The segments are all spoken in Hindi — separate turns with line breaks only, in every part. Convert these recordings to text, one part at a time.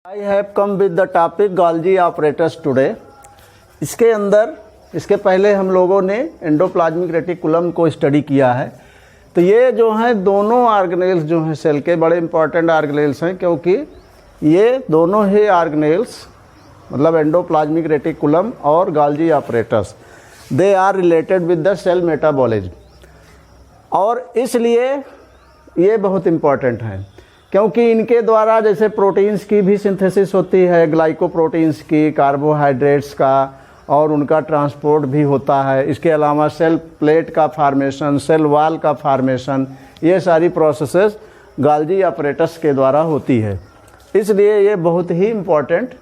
I have come with the topic Golgi apparatus today। इसके अंदर इसके पहले हम लोगों ने एंडोप्लाज्मिक रेटिकुलम को स्टडी किया है। तो ये जो हैं दोनों ऑर्गेनेल्स जो हैं सेल के बड़े इंपॉर्टेंट ऑर्गेनेल्स हैं, क्योंकि ये दोनों ही ऑर्गेनेल्स मतलब एंडोप्लाज्मिक रेटिकुलम और Golgi apparatus they are related with the cell metabolism. और इसलिए ये बहुत इम्पॉर्टेंट हैं क्योंकि इनके द्वारा जैसे प्रोटीन्स की भी सिंथेसिस होती है, ग्लाइकोप्रोटीन्स की, कार्बोहाइड्रेट्स का, और उनका ट्रांसपोर्ट भी होता है। इसके अलावा सेल प्लेट का फार्मेशन, सेल वॉल का फार्मेशन, ये सारी प्रोसेसेस गोल्गी apparatus के द्वारा होती है। इसलिए ये बहुत ही इम्पॉर्टेंट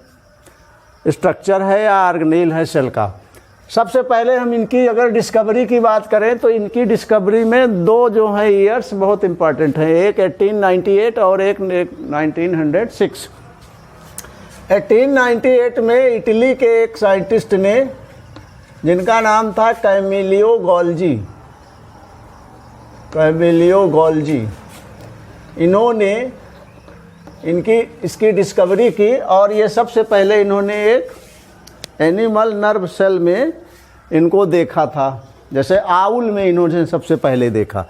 स्ट्रक्चर है या ऑर्गेनेल है सेल का। सबसे पहले हम इनकी अगर डिस्कवरी की बात करें तो इनकी डिस्कवरी में दो जो हैं ईयर्स बहुत इम्पॉर्टेंट हैं, एक 1898 और एक 1906। 1898 में इटली के एक साइंटिस्ट ने, जिनका नाम था कैमिलियो गोल्जी, इन्होंने इसकी डिस्कवरी की। और ये सबसे पहले इन्होंने एक एनिमल नर्व सेल में इनको देखा था, जैसे आउल में इन्होंने सबसे पहले देखा।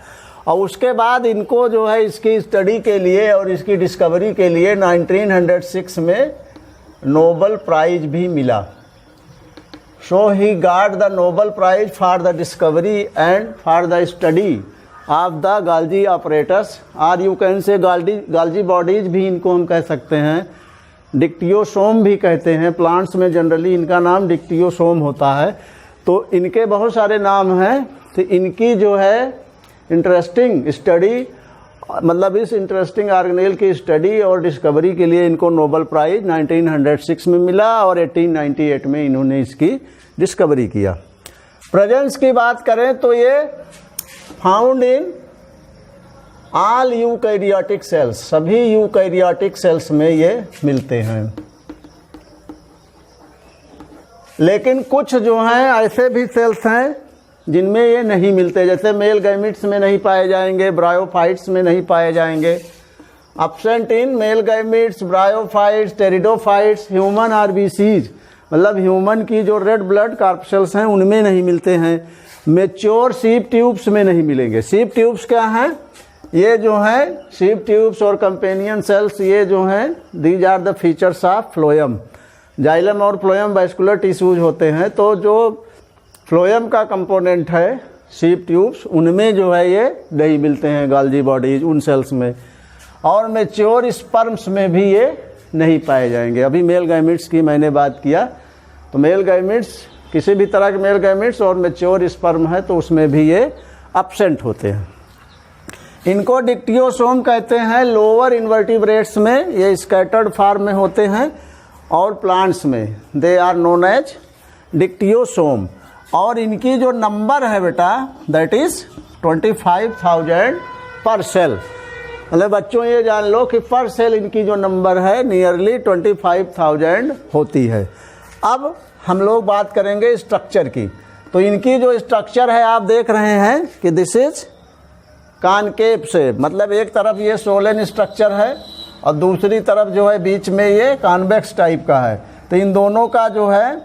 और उसके बाद इनको जो है इसकी स्टडी के लिए और इसकी डिस्कवरी के लिए 1906 में नोबल प्राइज भी मिला। So he got the Nobel prize for the discovery and for the study of the Golgi apparatus, और you can say Golgi bodies भी इनको हम कह सकते हैं, डिक्टियोसोम भी कहते हैं। प्लांट्स में जनरली इनका नाम डिक्टियोसोम होता है। तो इनके बहुत सारे नाम हैं। तो इनकी जो है इंटरेस्टिंग स्टडी, मतलब इस इंटरेस्टिंग ऑर्गेनेल की स्टडी और डिस्कवरी के लिए इनको नोबल प्राइज 1906 में मिला और 1898 में इन्होंने इसकी डिस्कवरी किया। प्रेजेंस की बात करें तो ये found in all eukaryotic cells, सभी यूकैरियोटिक सेल्स में ये मिलते हैं। लेकिन कुछ जो हैं ऐसे भी सेल्स हैं जिनमें ये नहीं मिलते, जैसे मेल गैमिट्स में नहीं पाए जाएंगे, ब्रायोफाइट्स में नहीं पाए जाएंगे। Absent in male gametes, bryophytes, pteridophytes, human RBCs, मतलब ह्यूमन की जो रेड ब्लड कार्पसेल्स हैं उनमें नहीं मिलते हैं। मैच्योर सीप ट्यूब्स में नहीं मिलेंगे। सीप ट्यूब्स क्या हैं? ये जो है सीप ट्यूब्स और कंपेनियन सेल्स, ये जो हैं these are the features of phloem. Xylem और फ्लोएम वैस्कुलर टिश्यूज होते हैं। तो जो फ्लोएम का कंपोनेंट है सीप ट्यूब्स, उनमें जो है ये नहीं मिलते हैं गोल्गी बॉडीज, उन सेल्स में। और मैच्योर स्पर्म्स में भी ये नहीं पाए जाएंगे। अभी मेल गैमिट्स की मैंने बात किया, तो मेल गैमिट्स किसी भी तरह के मेल गैमिट्स और मैच्योर स्पर्म है तो उसमें भी ये एब्सेंट होते हैं। इनको डिक्टियोसोम कहते हैं। लोअर इन्वर्टिब्रेट्स में ये स्कैटर्ड फॉर्म में होते हैं और प्लांट्स में they are known as dictyosome. और इनकी जो नंबर है बेटा दैट इज 25,000 पर सेल। मतलब बच्चों ये जान लो कि पर सेल इनकी जो नंबर है नियरली 25,000 होती है। अब हम लोग बात करेंगे स्ट्रक्चर की। तो इनकी जो स्ट्रक्चर है आप देख रहे हैं कि दिस इज कॉनकेव शेप, मतलब एक तरफ ये सोलेन स्ट्रक्चर है और दूसरी तरफ जो है बीच में ये कॉन्वेक्स टाइप का है। तो इन दोनों का जो है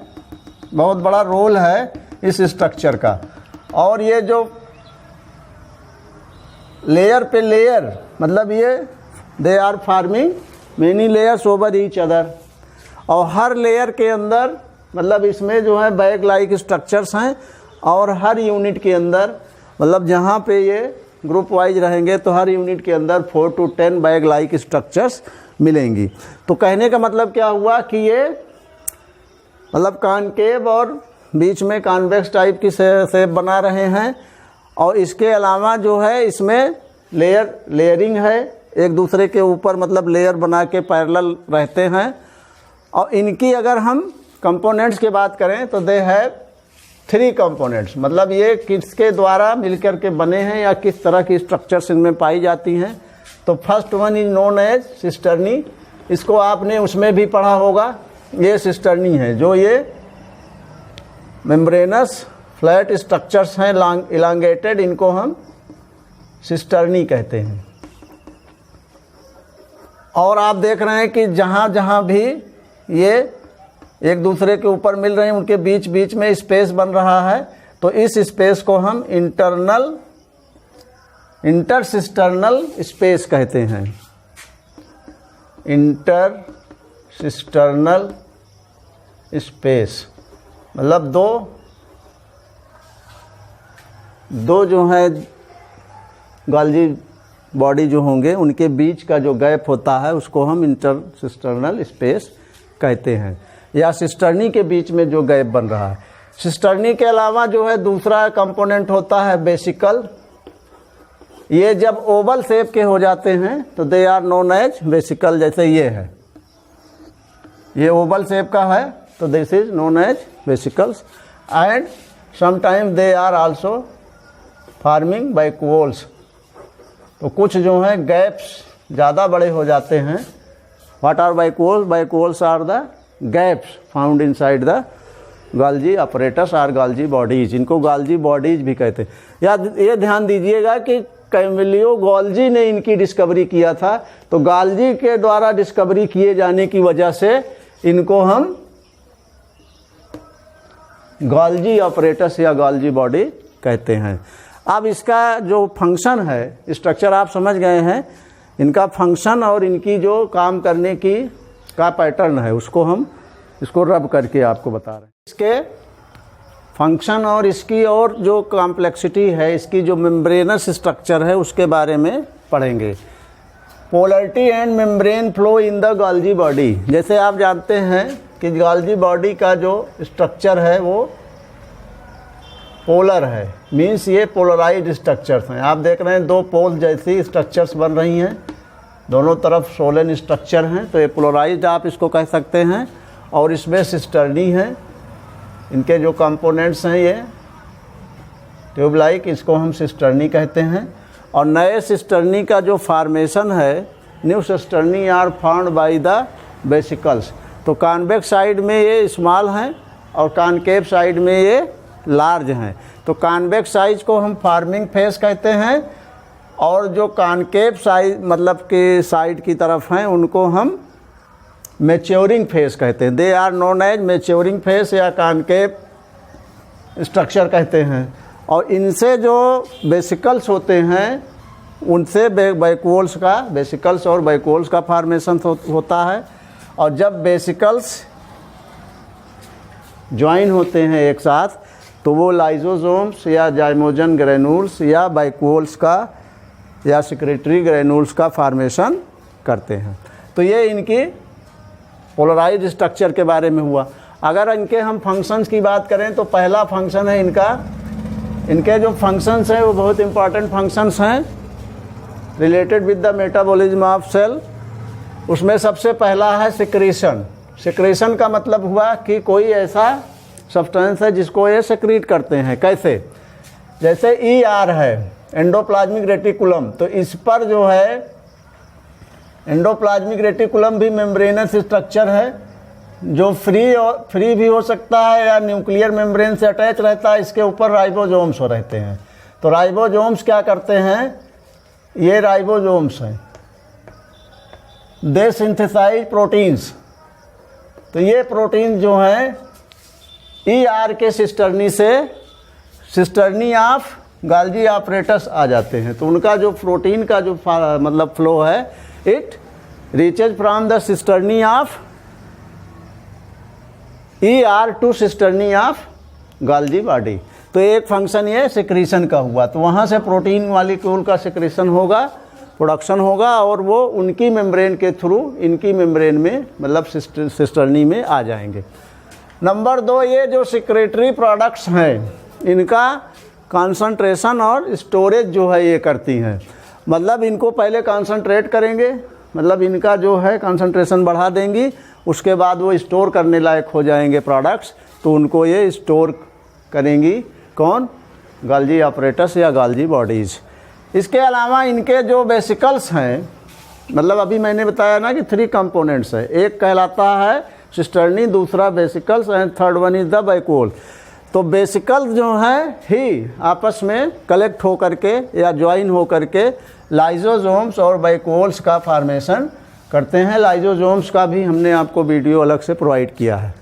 बहुत बड़ा रोल है इस स्ट्रक्चर का। और ये जो लेयर पे लेयर, मतलब ये they are forming many layers over each other. और हर लेयर के अंदर मतलब इसमें जो है बैग लाइक स्ट्रक्चर्स हैं। और हर यूनिट के अंदर मतलब जहाँ पे ये ग्रुप वाइज रहेंगे तो हर यूनिट के अंदर 4 to 10 बैग लाइक स्ट्रक्चर्स मिलेंगी। तो कहने का मतलब क्या हुआ कि ये मतलब कॉनकेव और बीच में कॉन्वेक्स टाइप की शेप बना रहे हैं। और इसके अलावा जो है इसमें लेयरिंग है, एक दूसरे के ऊपर मतलब लेयर बना के पैरेलल रहते हैं। और इनकी अगर हम कंपोनेंट्स की बात करें तो दे हैव 3 कंपोनेंट्स, मतलब ये किसके द्वारा मिलकर के बने हैं या किस तरह की स्ट्रक्चर्स इनमें पाई जाती हैं। तो first one is known as cisternae. इसको आपने उसमें भी पढ़ा होगा। ये सिस्टर्नी है, जो ये मेम्ब्रेनस फ्लैट स्ट्रक्चर्स हैं इलांगेटेड, इनको हम सिस्टर्नी कहते हैं। और आप देख रहे हैं कि जहाँ जहाँ भी ये एक दूसरे के ऊपर मिल रहे हैं उनके बीच बीच में स्पेस बन रहा है, तो इस स्पेस को हम इंटरसिस्टर्नल स्पेस कहते हैं। इंटरसिस्टर्नल स्पेस मतलब दो जो है गोल्जी बॉडी जो होंगे उनके बीच का जो गैप होता है उसको हम इंटरसिस्टर्नल स्पेस कहते हैं, या सिस्टर्नी के बीच में जो गैप बन रहा है। सिस्टर्नी के अलावा जो है दूसरा कंपोनेंट होता है वेसिकल। ये जब ओवल शेप के हो जाते हैं तो they are known as vesicle. जैसे ये है, ये ओवल शेप का है तो this is known as vesicles. And sometime they are also forming vacuoles. तो कुछ जो है गैप्स ज़्यादा बड़े हो जाते हैं। What are vacuoles? Vacuoles are the gaps found inside the Golgi apparatus or Golgi bodies. इनको गोल्जी बॉडीज भी कहते हैं। या ये ध्यान दीजिएगा कि कैमिलियो गोल्जी ने इनकी डिस्कवरी किया था, तो गोल्जी के द्वारा डिस्कवरी किए जाने की वजह से इनको हम गोल्जी apparatus या गोल्जी बॉडी कहते हैं। अब इसका जो फंक्शन है, स्ट्रक्चर आप समझ गए हैं, इनका फंक्शन और इनकी जो काम करने की का पैटर्न है उसको हम इसको रब करके आपको बता रहे हैं। इसके फंक्शन और इसकी और जो कॉम्प्लेक्सिटी है, इसकी जो मेम्ब्रेनस स्ट्रक्चर है उसके बारे में पढ़ेंगे। Polarity and membrane flow in the Golgi body. जैसे आप जानते हैं कि गोल्जी बॉडी का जो स्ट्रक्चर है वो पोलर है, मीन्स ये पोलराइज्ड स्ट्रक्चर्स हैं। आप देख रहे हैं दो पोल जैसी स्ट्रक्चर्स बन रही हैं, दोनों तरफ सोलन स्ट्रक्चर हैं, तो ये पोलराइज्ड आप इसको कह सकते हैं। और इसमें सिस्टर्नी है, इनके जो कंपोनेंट्स हैं ये ट्यूब लाइक, इसको हम सिस्टर्नी कहते हैं। और नए सिस्टर्नी का जो फार्मेशन है, new cisternae are found by the vesicles. तो कॉन्वेक्स साइड में ये स्मॉल हैं और कॉनकेव साइड में ये लार्ज हैं। तो कॉन्वेक्स साइज को हम फार्मिंग फेस कहते हैं, और जो कॉनकेव साइज मतलब के साइड की तरफ हैं उनको हम मैच्योरिंग फेस कहते हैं। They are known as maturing face या कॉनकेव स्ट्रक्चर कहते हैं। और इनसे जो वेसिकल्स होते हैं उनसे वेसिकल्स और वैक्यूल्स का फार्मेशन होता है। और जब वेसिकल्स ज्वाइन होते हैं एक साथ तो वो लाइजोसोम्स या जाइमोजन ग्रेन्यूल्स या वैक्यूल्स का या सिक्रेटरी ग्रेन्यूल्स का फार्मेशन करते हैं। तो ये इनकी पोलराइज्ड स्ट्रक्चर के बारे में हुआ। अगर इनके हम फंक्शंस की बात करें तो पहला फंक्शन है इनके जो फंक्शंस हैं वो बहुत इंपॉर्टेंट फंक्शंस हैं related with the metabolism of cell. उसमें सबसे पहला है सिक्रीशन। सिक्रीशन का मतलब हुआ कि कोई ऐसा सब्सटेंस है जिसको ये सेक्रीट करते हैं। कैसे? जैसे ER है, एंडोप्लाज्मिक रेटिकुलम, तो इस पर जो है एंडोप्लाज्मिक रेटिकुलम भी मेम्ब्रेनस स्ट्रक्चर है जो फ्री भी हो सकता है या न्यूक्लियर मेम्ब्रेन से अटैच रहता है। इसके ऊपर राइबोसोम्स हो रहते हैं। तो राइबोसोम्स क्या करते हैं? ये राइबोसोम्स हैं, दे सिंथेसाइज प्रोटीन्स। तो ये प्रोटीन जो हैं ER के सिस्टर्नी से सिस्टर्नी ऑफ गोल्जी apparatus आ जाते हैं। तो उनका जो प्रोटीन का जो मतलब फ्लो है, it reaches from the cisternae of ER to cisternae of Golgi body. तो एक फंक्शन ये सिक्रीशन का हुआ, तो वहाँ से प्रोटीन मॉलिक्यूल का सिक्रीशन होगा, प्रोडक्शन होगा, और वो उनकी मेम्ब्रेन के थ्रू इनकी मेम्ब्रेन में मतलब सिस्टर्नी में आ जाएंगे। नंबर 2, ये जो सिक्रेटरी प्रोडक्ट्स हैं इनका कंसंट्रेशन और स्टोरेज जो है ये करती हैं। मतलब इनको पहले कंसंट्रेट करेंगे, मतलब इनका जो है कंसंट्रेशन बढ़ा देंगी, उसके बाद वो स्टोर करने लायक हो जाएंगे प्रोडक्ट्स, तो उनको ये स्टोर करेंगी कौन? गोल्जी apparatus या गोल्जी बॉडीज़। इसके अलावा इनके जो वेसिकल्स हैं, मतलब अभी मैंने बताया ना कि 3 कंपोनेंट्स है, एक कहलाता है सिस्टर्नी, दूसरा vesicles and third one is the vacuole. तो वेसिकल्स जो हैं ही आपस में कलेक्ट हो करके या ज्वाइन हो करके लाइजोसोम्स और वैक्यूल्स का फार्मेशन करते हैं। लाइजोसोम्स का भी हमने आपको वीडियो अलग से प्रोवाइड किया है।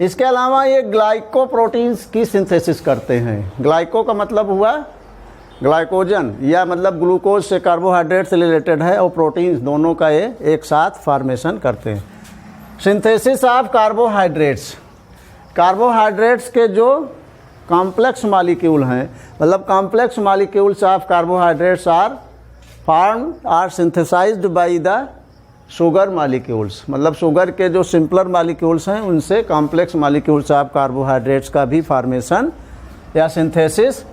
इसके अलावा ये ग्लाइकोप्रोटीन्स की सिंथेसिस करते हैं। ग्लाइको का मतलब हुआ ग्लाइकोजन, या मतलब ग्लूकोज से कार्बोहाइड्रेट से रिलेटेड है, और प्रोटीन्स दोनों का ये एक साथ फॉर्मेशन करते हैं। सिंथेसिस ऑफ कार्बोहाइड्रेट्स, कार्बोहाइड्रेट्स के जो कॉम्प्लेक्स मॉलिक्यूल हैं, मतलब complex molecules of carbohydrates are formed or synthesized by the sugar molecules, मतलब शुगर के जो सिंपलर मॉलिक्यूल्स हैं उनसे कॉम्प्लेक्स मॉलिक्यूल्स ऑफ कार्बोहाइड्रेट्स का भी फॉर्मेशन या सिंथेसिस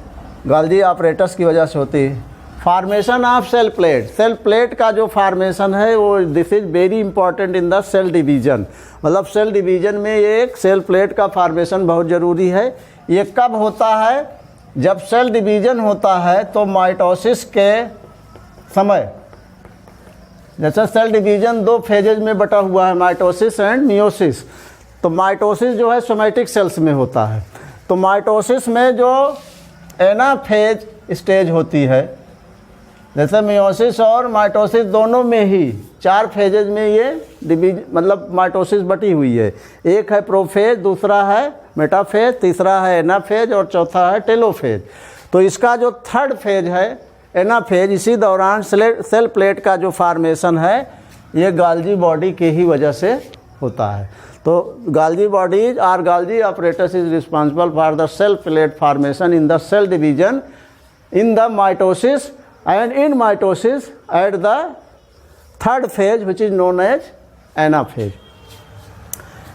गोल्जी ऑपरेटस की वजह से होती है। Formation of cell plate, cell plate का जो फॉर्मेशन है वो this is very important in the cell division, मतलब सेल डिवीजन में ये एक सेल प्लेट का फॉर्मेशन बहुत ज़रूरी है। ये कब होता है? जब सेल डिवीजन होता है तो माइटोसिस के समय, जैसे सेल डिवीजन 2 फेजेज में बटा हुआ है, माइटोसिस एंड मियोसिस। तो माइटोसिस जो है सोमैटिक सेल्स में होता है, तो माइटोसिस में जो एनाफेज स्टेज होती है, जैसे मियोसिस और माइटोसिस दोनों में ही 4 फेजेज में ये मतलब माइटोसिस बटी हुई है। एक है प्रोफेज, दूसरा है मेटाफेज, तीसरा है एनाफेज और चौथा है टेलोफेज। तो इसका जो 3rd फेज है एनाफेज, इसी दौरान सेल प्लेट का जो फॉर्मेशन है ये गोल्जी बॉडी की ही वजह से होता है। तो Golgi bodies or Golgi apparatus is responsible for the cell plate formation in the cell division in the mitosis and in mitosis at the 3rd phase which is known as anaphase।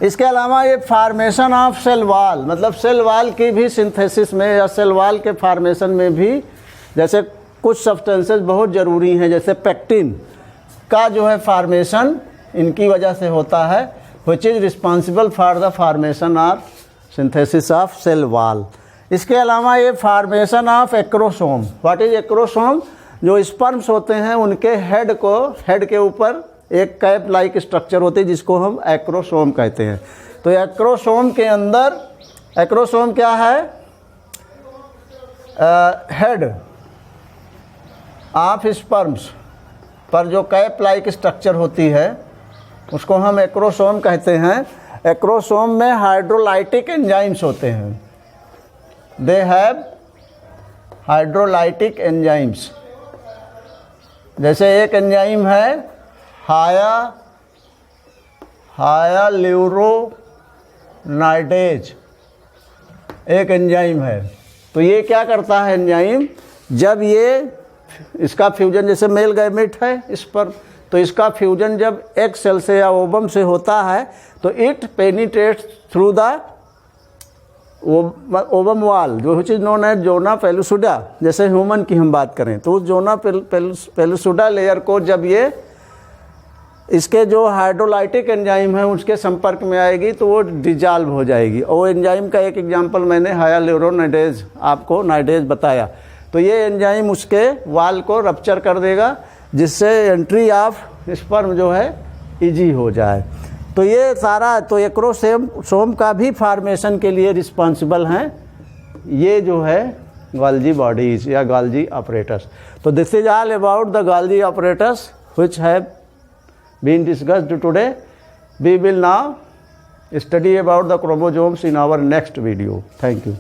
इसके अलावा ये फॉर्मेशन ऑफ सेल वाल, मतलब सेल वाल की भी सिंथेसिस में या सेल वाल के फॉर्मेशन में भी जैसे कुछ सब्सटेंसेस बहुत ज़रूरी हैं, जैसे पेक्टिन का जो है फॉर्मेशन इनकी वजह से होता है, which is responsible for the formation of synthesis of cell wall। इसके अलावा ये formation of acrosome, what is acrosome? जो स्पर्म्स होते हैं उनके हेड के ऊपर एक कैप लाइक स्ट्रक्चर होती है जिसको हम एक्रोसोम कहते हैं। तो एक्रोसोम के अंदर, एक्रोसोम क्या है? हेड ऑफ स्पर्म्स पर जो कैप लाइक स्ट्रक्चर होती है उसको हम एक्रोसोम कहते हैं। एक्रोसोम में हाइड्रोलाइटिक एंजाइम्स होते हैं, दे हैव हाइड्रोलाइटिक एंजाइम्स। जैसे एक एंजाइम है हायालूरोनाइडेज, एक एंजाइम है। तो ये क्या करता है एंजाइम? जब ये इसका फ्यूजन, जैसे मेल गैमेट है इस पर, तो इसका फ्यूजन जब एग सेल से या ओवम से होता है तो it penetrates through the ovum wall, जो which is known as zona pellucida. जैसे ह्यूमन की हम बात करें तो उस जोना पेलुसिडा लेयर को जब ये इसके जो हाइड्रोलाइटिक एंजाइम है उसके संपर्क में आएगी तो वो डिजॉल्व हो जाएगी। और एंजाइम का एक एग्जांपल मैंने हायालूरोनाइडेज आपको नाइडेज बताया। तो ये एंजाइम उसके वाल को रप्चर कर देगा जिससे एंट्री ऑफ स्पर्म जो है इजी हो जाए। तो ये सारा, तो एक्रोसोम का भी फॉर्मेशन के लिए रिस्पॉन्सिबल हैं ये जो है गोल्जी बॉडीज या गोल्जी ऑपरेटस। तो this is all about the Golgi apparatus which have been discussed today. We will now study about the chromosomes in our next video. Thank you.